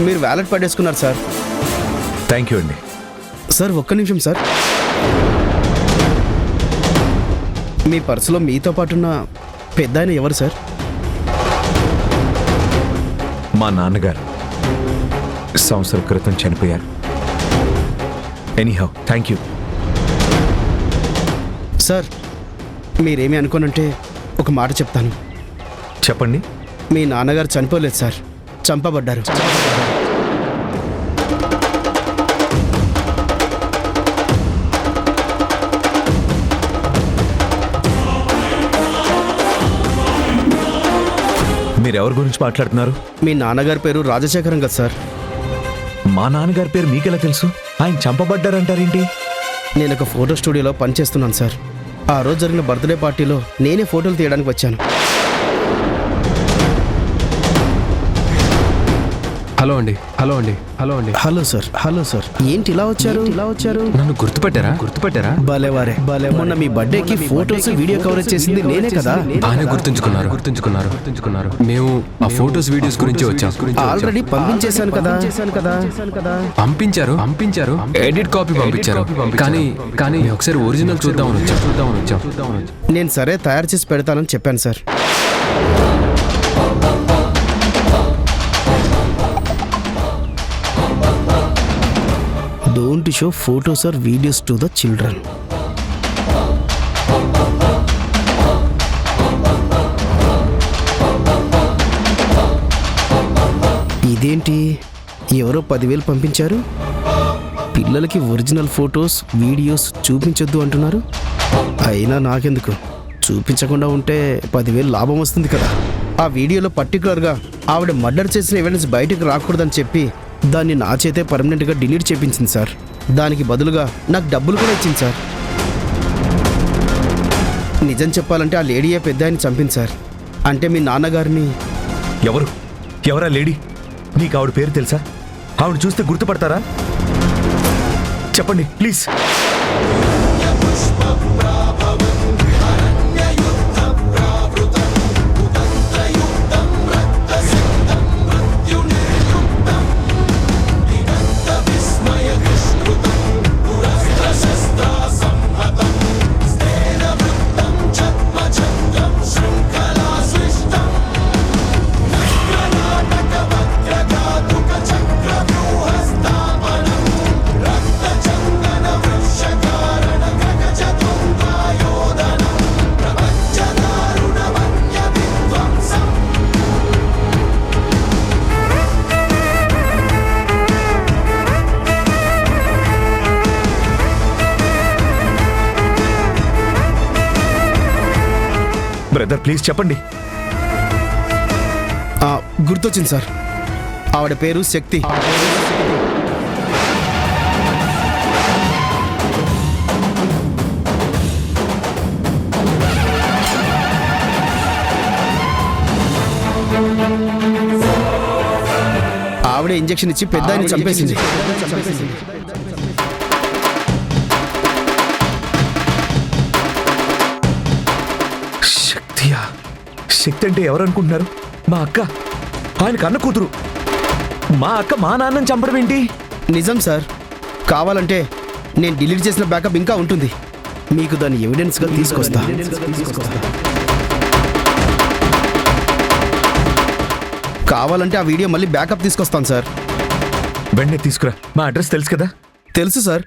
మీరు wallet పడేసుకున్నారు sir. Thank you అండి. Sir ఒక్క నిమిషం సార్. మీ పర్సులో మీతో పాటున్న పెద్ద ఆయన ఎవరు సార్? మా నాన్నగారు సంవత్సరం క్రితం చనిపోయారు. Anyhow thank you. సార్ మీరేమీ అనుకోనంటే ఒక మాట చెప్తాను. చెప్పండి. మీ నాన్నగారు చనిపోలేదు సార్, చంపబడ్డారు. మీరెవరి గురించి మాట్లాడుతున్నారు? మీ నాన్నగారి పేరు రాజశేఖరం కదా సార్. మా నాన్నగారి పేరు మీకెలా తెలుసు? ఆయన చంపబడ్డారంటారేంటి? నేను ఒక ఫోటో స్టూడియోలో పనిచేస్తున్నాను సార్. ఆ రోజు జరిగిన బర్త్డే పార్టీలో నేనే ఫోటోలు తీయడానికి వచ్చాను. హలో అండి. హలో అండి. హలో అండి. Hello sir. Hello sir. ఏంటి ఇలా వచ్చారు? నన్ను గుర్తుపట్టారా? భలేవారే. మొన్న మీ బర్త్డేకి ఫోటోస్ వీడియో కవరేజ్ చేసింది నేనే కదా. బాగానే గుర్తుంచుకున్నారు. మేము ఆ ఫోటోస్ వీడియోస్ గురించి వచ్చాం. ఆల్రెడీ పంపించేశాను కదా. పంపించారు. ఎడిట్ కాపీ పంపించారు. కానీ ఒకసారి ఒరిజినల్ చూద్దామని వచ్చాం. నేను సరే తయారు చేసి పెడతానని చెప్పాను sir. Don't show photos or videos to the children. ఇదేంటి, ఎవరో 10,000 పంపించారు. పిల్లలకి ఒరిజినల్ ఫొటోస్ వీడియోస్ చూపించొద్దు అంటున్నారు. అయినా నాకెందుకు, చూపించకుండా ఉంటే 10,000 లాభం వస్తుంది కదా. ఆ వీడియోలో పర్టికులర్గా ఆవిడ మర్డర్ చేసిన ఎవిడెన్స్ బయటకు రాకూడదని చెప్పి దాన్ని నా చేతే పర్మనెంట్గా డిలీట్ చేయించింది సార్. దానికి బదులుగా నాకు డబ్బులు కూడా ఇచ్చింది సార్. నిజం చెప్పాలంటే ఆ లేడీయే పెద్ద ఆయన చంపింది సార్. అంటే మీ నాన్నగారిని. ఎవరా లేడీ? నీకు ఆవిడ పేరు తెలుసా? ఆవిడ చూస్తే గుర్తుపడతారా? చెప్పండి ప్లీజ్. బ్రదర్ ప్లీజ్ చెప్పండి. గుర్తొచ్చింది సార్. ఆవిడ పేరు శక్తి. ఆవిడ ఇంజెక్షన్ ఇచ్చి పెద్ద ఆయన చంపేసింది. శక్తి అంటే ఎవరు అనుకుంటున్నారు? మా అక్క, ఆయన కన్న కూతురు. మా అక్క మా నాన్నని చంపడం ఏంటి? నిజం సార్. కావాలంటే నేను డిలీట్ చేసిన బ్యాకప్ ఇంకా ఉంటుంది. మీకు దాన్ని ఎవిడెన్స్గా తీసుకొస్తా. కావాలంటే ఆ వీడియో మళ్ళీ బ్యాకప్ తీసుకొస్తాను సార్. వెంటనే తీసుకురా. మా అడ్రస్ తెలుసు కదా? తెలుసు సార్.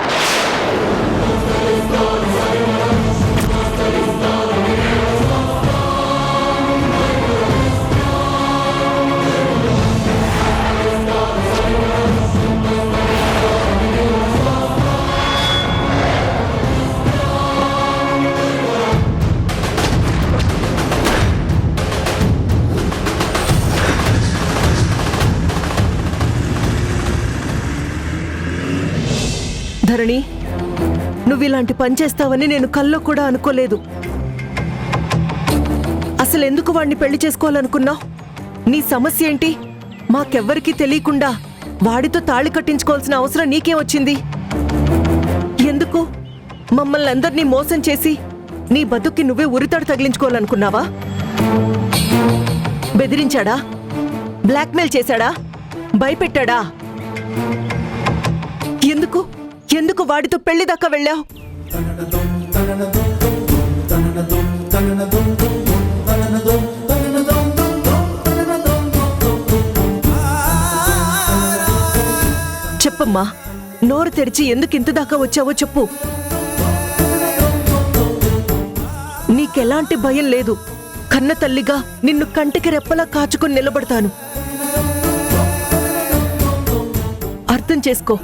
ధరణి, నువ్వు ఇలాంటి పని చేస్తావని నేను కల్లో కూడా అనుకోలేదు. అసలు ఎందుకు వాడిని పెళ్లి చేసుకోవాలనుకున్నావు? నీ సమస్య ఏంటి? మాకెవ్వరికీ తెలియకుండా వాడితో తాళి కట్టించుకోవాల్సిన అవసరం నీకేం వచ్చింది? ఎందుకు మమ్మల్ని అందరినీ మోసం చేసి నీ బతుక్కి నువ్వే ఉరితాడు తగిలించుకోవాలనుకున్నావా? బెదిరించాడా? బ్లాక్మెయిల్ చేశాడా? భయపెట్టాడా? ఎందుకు ఎందుకు వాడితో పెళ్లి దాకా వెళ్ళావు? చెప్పమ్మా, నోరు తెరిచి ఎందుకు ఇంత దాకా వచ్చావో చెప్పు. నీకెలాంటి భయం లేదు. కన్న తల్లిగా నిన్ను కంటికి రెప్పలా కాచుకుని నిలబడతాను. అర్థం చేసుకో.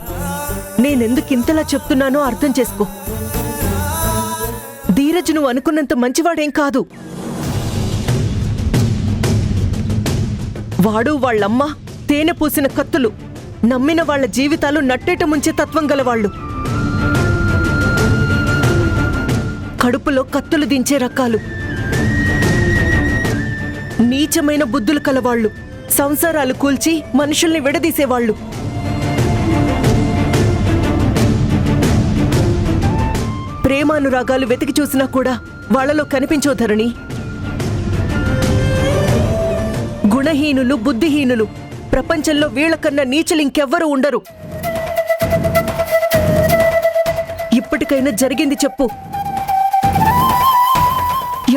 నేనెందుకు ఇంతలా చెప్తున్నానో అర్థం చేసుకో. ధీరజ్ నువ్వు అనుకున్నంత మంచివాడేం కాదు. వాడు వాళ్ళమ్మ తేనె పూసిన కత్తులు. నమ్మిన వాళ్ల జీవితాలు నట్టేట ముంచే తత్వం గలవాళ్లు. కడుపులో కత్తులు దించే రకాలు. నీచమైన బుద్ధులు కలవాళ్లు. సంసారాలు కూల్చి మనుషుల్ని విడదీసేవాళ్లు. ప్రేమానురాగాలు వెతికి చూసినా కూడా వాళ్లలో కనిపించో ధరణి. గుణహీనులు, బుద్ధిహీనులు. ప్రపంచంలో వీళ్లకన్నా నీచులు ఇంకెవ్వరూ ఉండరు. ఇప్పటికైనా జరిగింది చెప్పు.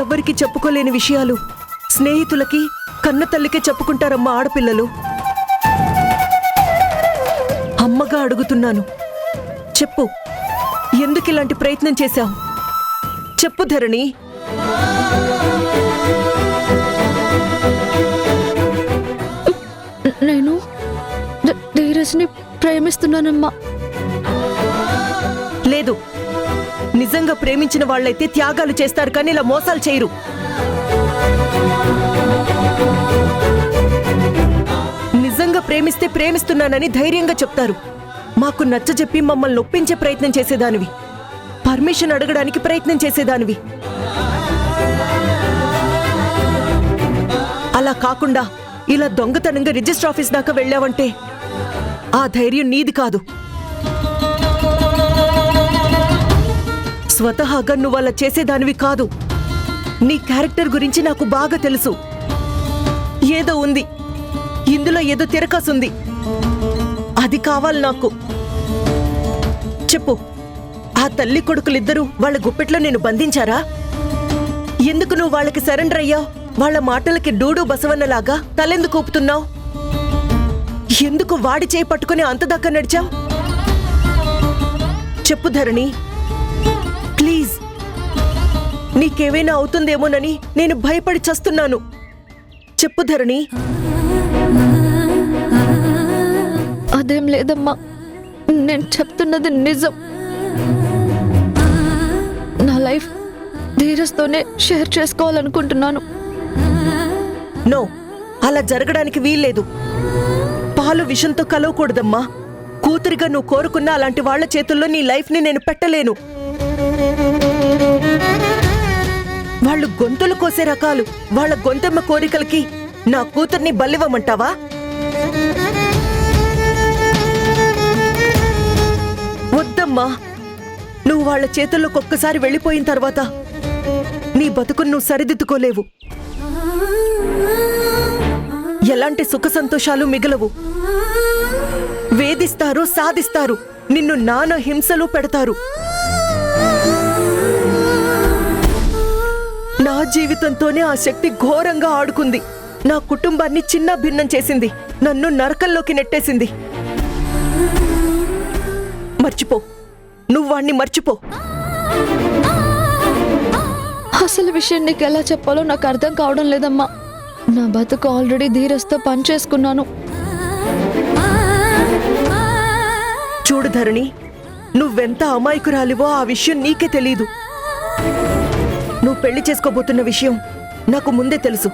ఎవ్వరికి చెప్పుకోలేని విషయాలు స్నేహితులకి, కన్న తల్లికే చెప్పుకుంటారమ్మా ఆడపిల్లలు. అమ్మగా అడుగుతున్నాను, చెప్పు. ఎందుకు ఇలాంటి ప్రయత్నం చేశావు? చెప్పు ధరణి. నేను ధీరజ్ని ప్రేమిస్తున్నానమ్మా. లేదు, నిజంగా ప్రేమించిన వాళ్ళైతే త్యాగాలు చేస్తారు, కానీ ఇలా మోసాలు చేయరు. నిజంగా ప్రేమిస్తే ప్రేమిస్తున్నానని ధైర్యంగా చెప్తారు. మాకు నచ్చజెప్పి మమ్మల్ని ఒప్పించే ప్రయత్నం చేసేదానివి. పర్మిషన్ అడగడానికి ప్రయత్నం చేసేదానివి. అలా కాకుండా ఇలా దొంగతనంగా రిజిస్టర్ ఆఫీస్ దాకా వెళ్ళావంటే ఆ ధైర్యం నీది కాదు. స్వతహాగా నువ్వు అలా చేసేదానివి కాదు. నీ క్యారెక్టర్ గురించి నాకు బాగా తెలుసు. ఏదో ఉంది, ఇందులో ఏదో తిరకాసుంది. అది కావాలి నాకు. చెప్పు, ఆ తల్లి కొడుకులిద్దరూ వాళ్ళ గుప్పెట్లో నేను బంధించారా? ఎందుకు నువ్వు వాళ్ళకి సరెండర్ అయ్యావు? వాళ్ళ మాటలకి డూడు బసవన్నలాగా తలెందుకు ఊపుతున్నావు? ఎందుకు వాడి చేయి పట్టుకుని అంతదాకా నడిచావు? చెప్పు ధరణి, ప్లీజ్. నీకేమైనా అవుతుందేమోనని నేను భయపడి చస్తున్నాను. చెప్పు ధరణి. అదేం లేదమ్మా, నేను చెప్తున్నది నిజం. నా లైఫ్ ధీరజ్తోనే షేర్ చేసుకోవాలనుకుంటున్నాను. నో, అలా జరగడానికి వీల్లేదు. పాలు విషంతో కలవకూడదమ్మా. కూతురిగా నువ్వు కోరుకున్న అలాంటి వాళ్ల చేతుల్లో నీ లైఫ్ని నేను పెట్టలేను. వాళ్ళు గొంతులు కోసే రకాలు. వాళ్ళ గొంతెమ్మ కోరికలకి నా కూతుర్ని బలివ్వమంటావా? వద్దమ్మా. నువ్వు వాళ్ళ చేతుల్లోకి ఒక్కసారి వెళ్ళిపోయిన తర్వాత నీ బతుకును నువ్వు సరిదిద్దుకోలేవు. ఎలాంటి సుఖ సంతోషాలు మిగలవు. వేధిస్తారు, సాధిస్తారు, నిన్ను నానా హింసలు పెడతారు. నా జీవితంతోనే ఆ శక్తి ఘోరంగా ఆడుకుంది. నా కుటుంబాన్ని చిన్న భిన్నం చేసింది. నన్ను నరకంలోకి నెట్టేసింది. మర్చిపో. నువ్వు వాణ్ణి మర్చిపో. అసలు విషయం నీకు ఎలా చెప్పాలో నాకు అర్థం కావడం లేదమ్మా. నా బతుకు ఆల్రెడీ ధీరజ్తో పనిచేసుకున్నాను. చూడు ధరణి, నువ్వెంత అమాయకురాలివో ఆ విషయం నీకే తెలీదు. నువ్వు పెళ్లి చేసుకోబోతున్న విషయం నాకు ముందే తెలుసు.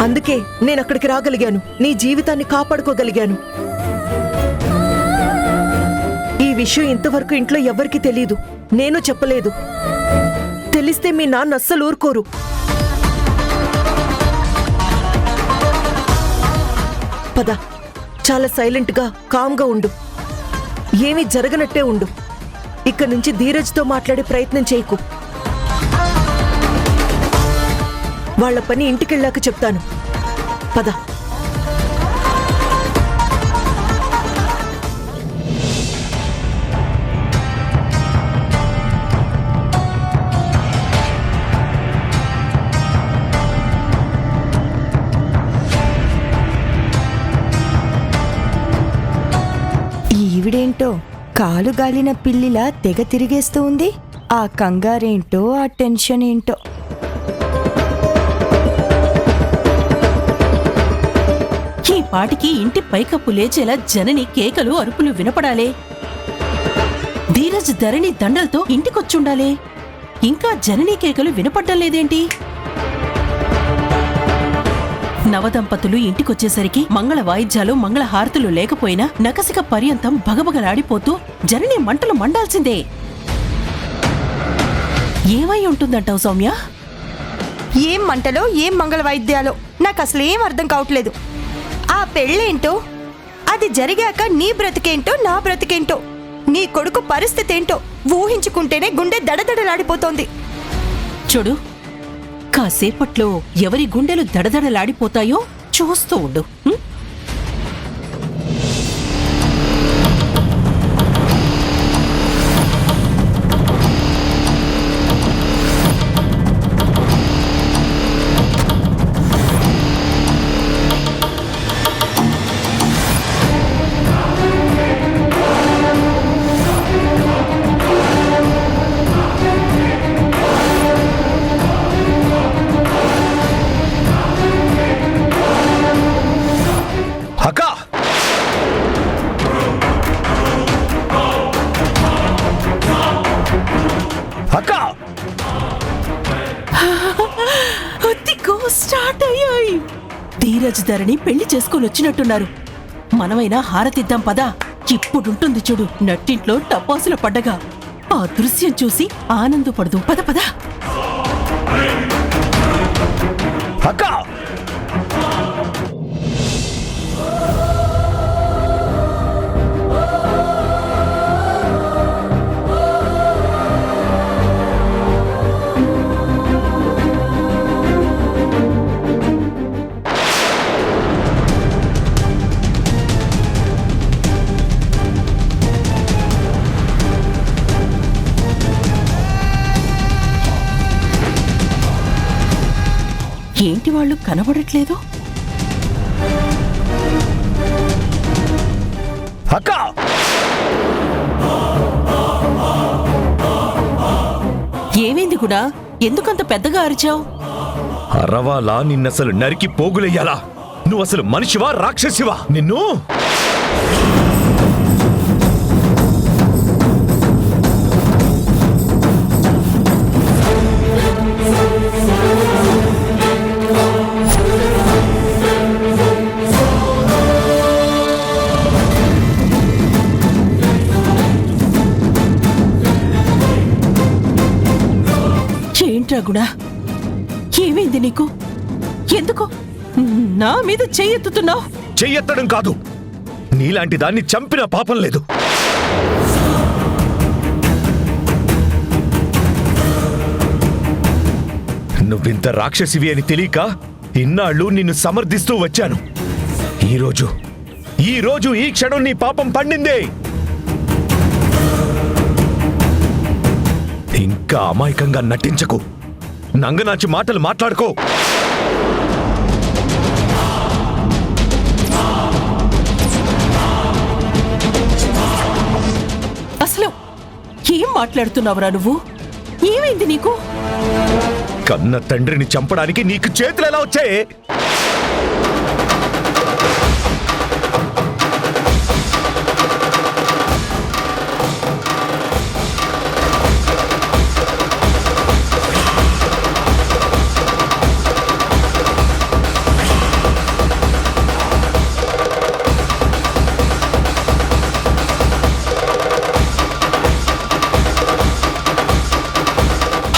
అందుకే నేను అక్కడికి రాగలిగాను. నీ జీవితాన్ని కాపాడుకోగలిగాను. ఈ విషయం ఇంతవరకు ఇంట్లో ఎవ్వరికీ తెలీదు. నేను చెప్పలేదు. తెలిస్తే మీ నాన్న అస్సలు ఊరుకోరు. పద, చాలా సైలెంట్గా, కామ్గా ఉండు. ఏమీ జరగనట్టే ఉండు. ఇక నుంచి ధీరజ్తో మాట్లాడే ప్రయత్నం చేయకు. వాళ్ళ పని ఇంటికెళ్ళాక చెప్తాను. పద. ఈవిడేంటో కాలు గాలిన పిల్లిలా తెగ తిరిగేస్తూ ఉంది. ఆ కంగారేంటో, ఆ టెన్షన్ ఏంటో. ఈ పాటికి ఇంటి పైకప్పు లేచేలా జనని కేకలు అరుపులు వినపడాలే. ధీరజ్ ధరణి దండలతో ఇంటికొచ్చుండాలే. ఇంకా జననీ కేకలు వినపడ్డం లేదేంటి? నవదంపతులు ఇంటికొచ్చేసరికి మంగళ వాయిద్యాలు మంగళ హారతులు లేకపోయినా నకసిక పర్యంతం భగభగలాడిపోతూ జనని మంటలు మండాల్సిందే. ఏమై ఉంటుందంటావు సౌమ్య? ఏం మంటలో, ఏం మంగళ వాయిద్యాలో నాకు అసలేం అర్థం కావట్లేదు. ఆ పెళ్ళేంటో, అది జరిగాక నీ బ్రతికేంటో, నా బ్రతికేంటో, నీ కొడుకు పరిస్థితి ఏంటో ఊహించుకుంటేనే గుండె దడదడలాడిపోతోంది. చూడు, కాసేపట్లో ఎవరి గుండెలు దడదడలాడిపోతాయో చూస్తూ ఉండు. అక్క, అక్క, అతికో స్టార్ట్ అయ్యాయి. ధీరజ్ ధరణి పెళ్లి చేసుకొని వచ్చినట్టున్నారు. మనమైనా హారతిద్దాం పదా. ఇప్పుడుంటుంది చూడు నట్టింట్లో టపాసుల పండగ. ఆ దృశ్యం చూసి ఆనందపడదు. పద పద. అక్క, ఏంటి వాళ్ళు కనబడట్లేదు? అక్క, ఏమైంది కూడా? ఎందుకంత పెద్దగా అరిచావు? అరవాలా నిన్నసలు నరికి పోగులెయ్యాలా? నువ్వు అసలు మనిషివా, రాక్షసివా? నిన్ను ఏంట్రా గుడా, ఏమైంది నీకు? ఎందుకు నా మీద చెయ్యెత్తుతున్నావు? చెయ్యెత్తడం కాదు, నీలాంటి దాన్ని చంపిన పాపం లేదు. నువ్వింత రాక్షసివి అని తెలియక ఇన్నాళ్ళు నిన్ను సమర్థిస్తూ వచ్చాను. ఈరోజు ఈ క్షణం నీ పాపం పండిందే. ఇంకా అమాయకంగా నటించకు, నంగనాచి మాటలు మాట్లాడుకో. అసలు ఏం మాట్లాడుతున్నావురా నువ్వు? ఏమైంది నీకు? కన్న తండ్రిని చంపడానికి నీకు చేతులు ఎలా వచ్చాయే?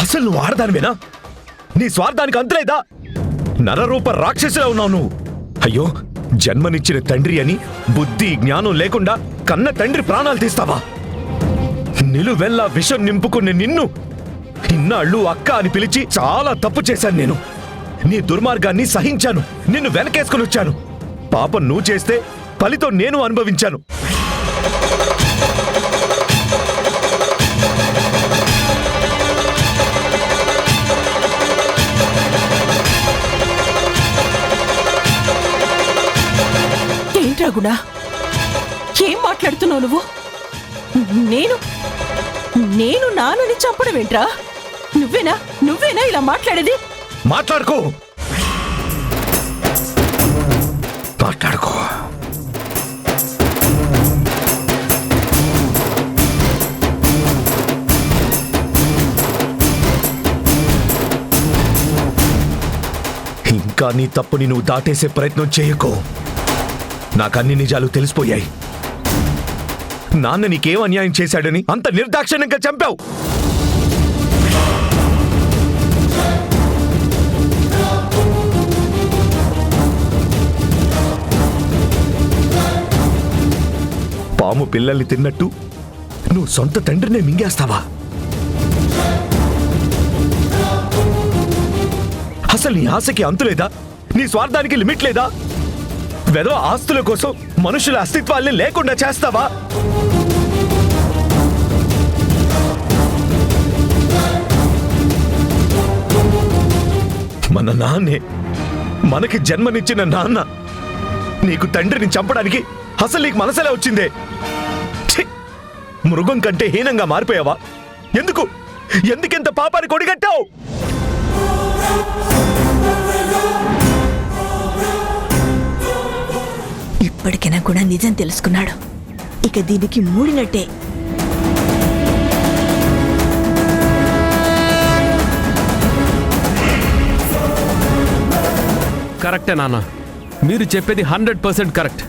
అసలు నువ్వు ఆడదానివేనా? నీ స్వార్థానికి అంతులేదా? నరరూప రాక్షసులా ఉన్నావు నువ్వు. అయ్యో, జన్మనిచ్చిన తండ్రి అని బుద్ధి జ్ఞానం లేకుండా కన్న తండ్రి ప్రాణాలు తీస్తావా? నిలువెల్లా విషం నింపుకునే నిన్ను ఇన్నాళ్ళు అక్క అని పిలిచి చాలా తప్పు చేశాను నేను. నీ దుర్మార్గాన్ని సహించాను, నిన్ను వెనకేసుకుని వచ్చాను. పాపం నువ్వు చేస్తే ఫలితం నేను అనుభవించాను. ఏంట్రా గుడా, ఏం మాట్లాడుతున్నావు నువ్వు? నేను నాన్నని చంపడం ఏంట్రా? నువ్వేనా ఇలా మాట్లాడేది? మాట్లాడుకో. ఇంకా నీ తప్పుని నువ్వు దాటేసే ప్రయత్నం చేయకో. నాకన్ని నిజాలు తెలిసిపోయాయి. నాన్న నీకేం అన్యాయం చేశాడని అంత నిర్దాక్షిణ్యంగా చంపావు. పాము పిల్లల్ని తిన్నట్టు నువ్వు సొంత తండ్రినే మింగేస్తావా? అసలు నీ ఆశకి అంతులేదా? నీ స్వార్థానికి లిమిట్ లేదా? వెధవ ఆస్తుల కోసం మనుషుల అస్తిత్వాల్ని లేకుండా చేస్తావా? మన నాన్నే, మనకి జన్మనిచ్చిన నాన్న నీకు తండ్రిని చంపడానికి అసలు నీకు మనసలే వచ్చిందే? ఛీ! మృగం కంటే హీనంగా మారిపోయావా? ఎందుకెంత పాపాన్ని కొడిగట్టావు? ఇప్పటికైనా కూడా నిజం తెలుసుకున్నాడు. ఇక దీనికి మూడినట్టే. కరెక్టే నాన్న, మీరు చెప్పేది 100% కరెక్ట్.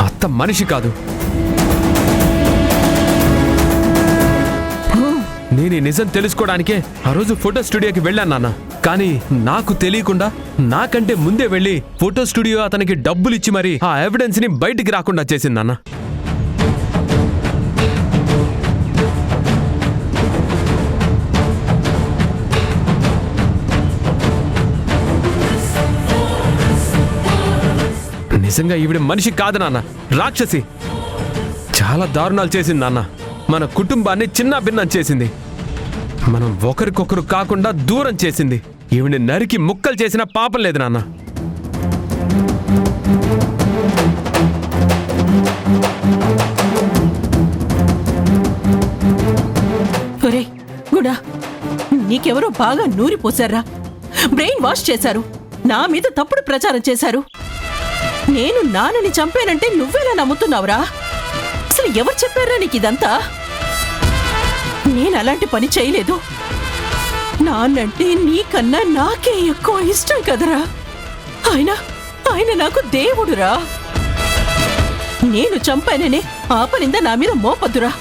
అత్త మనిషి కాదు. నేను ఈ నిజం తెలుసుకోవడానికే ఆ రోజు ఫోటో స్టూడియోకి వెళ్ళాను నాన్న. కానీ నాకు తెలియకుండా నాకంటే ముందే వెళ్ళి ఫోటో స్టూడియో అతనికి డబ్బులు ఇచ్చి మరి ఆ ఎవిడెన్స్ ని బయటికి రాకుండా చేసింది నాన్న. నిజంగా ఈవిడ మనిషి కాదు నాన్న, రాక్షసి. చాలా దారుణాలు చేసింది నాన్న. మన కుటుంబాన్ని చిన్న భిన్నం చేసింది. మనం ఒకరికొకరు కాకుండా దూరం చేసింది. ఈవిని నరికి ముక్కలు చేసిన పాపం లేదు నాన్న. ఒరే గుడా, నీకెవరో బాగా నూరిపోశారా? బ్రెయిన్ వాష్ చేశారు. నా మీద తప్పుడు ప్రచారం చేశారు. నేను నాన్నని చంపానంటే నువ్వేలా నమ్ముతున్నావురా? అసలు ఎవరు చెప్పారా నీకు ఇదంతా? నేను అలాంటి పని చేయలేదు. నాన్నంటే నీకన్నా నాకే ఎక్కువ ఇష్టం కదరా. ఆయన నాకు దేవుడురా. నేను చంపాననే ఆ పనింద నా మీద మోపద్దురా.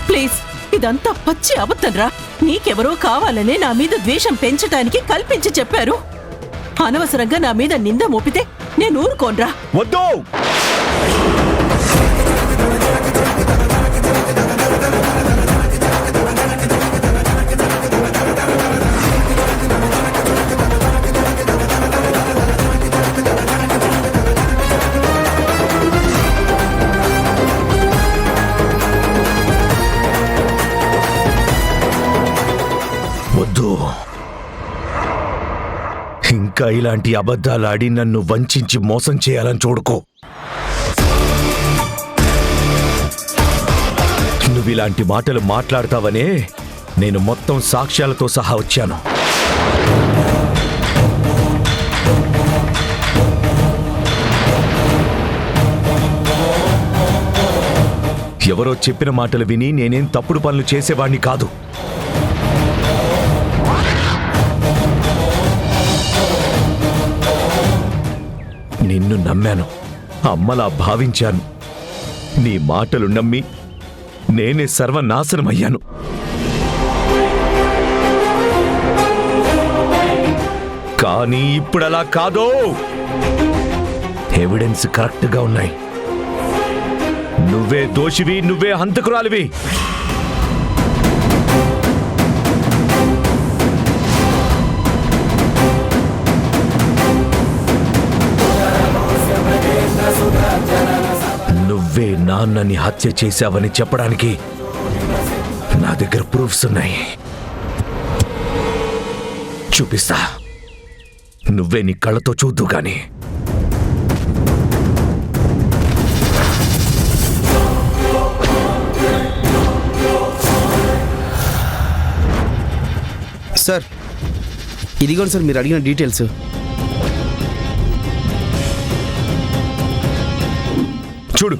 ప్లీజ్, ఇదంతా పచ్చి అబద్ధంరా. నీకెవరో కావాలనే నా మీద ద్వేషం పెంచటానికి కల్పించి చెప్పారు. అనవసరంగా నా మీద నింద మోపితే నేను ఊరుకోన్రా. వద్దు! వద్దు! ఇంకా ఇలాంటి అబద్ధాలాడి నన్ను వంచించి మోసం చేయాలని చూడుకో. నువ్విలాంటి మాటలు మాట్లాడతావనే నేను మొత్తం సాక్ష్యాలతో సహా వచ్చాను. ఎవరో చెప్పిన మాటలు విని నేనేం తప్పుడు పనులు చేసేవాణ్ణి కాదు. నిన్ను నమ్మాను, అమ్మలా భావించాను. నీ మాటలు నమ్మి నేనే సర్వనాశనమయ్యాను. కానీ ఇప్పుడలా కాదో. ఎవిడెన్స్ కరెక్ట్గా ఉన్నాయి. నువ్వే దోషివి, నువ్వే హంతకురాలివి. నువ్వే నాన్నని హత్య చేశావని చెప్పడానికి నా దగ్గర ప్రూఫ్స్ ఉన్నాయి. చూపిస్తా. నువ్వే నీ కళ్ళతో చూద్దు గాని. సార్ ఇదిగోండి సార్ మీరు అడిగిన డీటెయిల్స్. చూడు.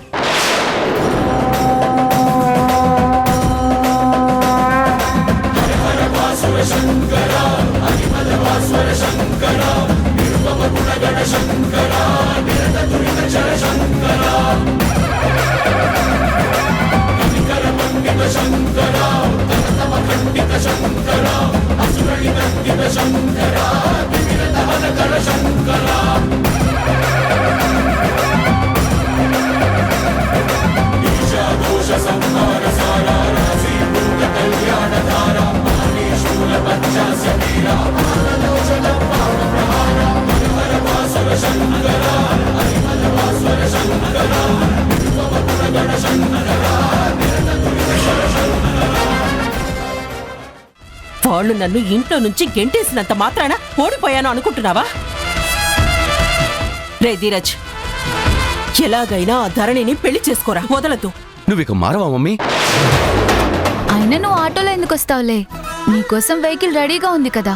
వాళ్ళు నన్ను ఇంట్లో నుంచి గెంటేసినంత మాత్రాన ఓడిపోయాను అనుకుంటున్నావా? రే ధీరజ్, ఎలాగైనా ఆ ధరణిని పెళ్లి చేసుకోరా, వదలదు. నువ్విక మారవా మమ్మీ? అయినా నువ్వు ఆటోలో ఎందుకు వస్తావులే? నీకోసం వెహికల్ రెడీగా ఉంది కదా.